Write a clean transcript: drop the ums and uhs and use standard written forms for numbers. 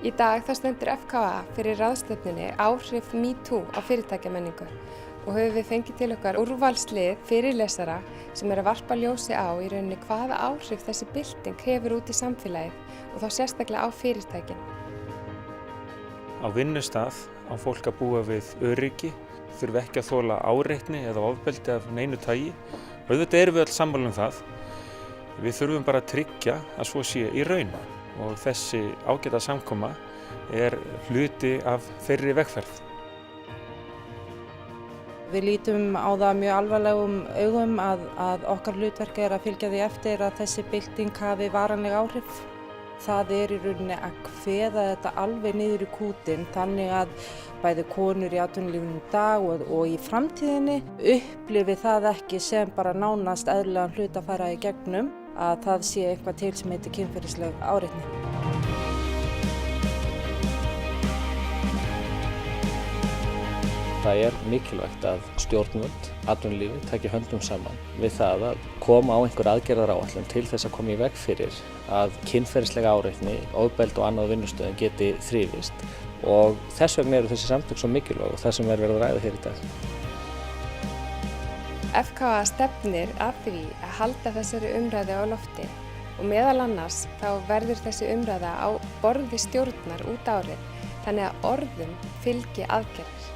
Í dag þá stendur FKA fyrir ráðstefnunni Áhrif MeToo á fyrirtækjamenningu og höfum við fengið til okkar úrvalslið fyrirlesara sem að varpa ljósi á í rauninni hvaða áhrif þessi bylting hefur út í samfélagið og þá sérstaklega á fyrirtækin. Á vinnustað á fólk að búa við öryggi, þurfi ekki að þola áreitni eða ofbeldi af neinu tagi. Auðvitað erum við öll sammála um það. Við þurfum bara að tryggja að svo sé í raun og þessi ágæta samkoma er hluti af þeirri vegferð. Við lítum á það mjög alvarlegum augum að okkar hlutverk er að fylgja því eftir að þessi bylting hafi varanleg áhrif. Það er í rauninni að kveða þetta alveg niður í kútinn þannig að bæði konur í atvinnulífinu í dag og í framtíðinni upplifi það ekki sem bara nánast eðlilegan hlut að fara í gegnum að það sé eitthvað til sem heitir kynferðisleg áreitni. Það er mikilvægt að stjórnvöld, atvinnulífið, taki höndum saman við það að koma á einhver aðgerðaráætlun til þess að koma í veg fyrir að kynferðisleg áreitni, ofbeldi og annað á vinnustöðum geti þrifist og þess vegna eru þessi samtök svo mikilvæg og það sem verið að ræða hér í dag. FKA stefnir að því að halda þessari umræðu á lofti og meðal annars þá verður þessi umræða á borði stjórnar út árið þannig að orðum fylgi aðgerðir.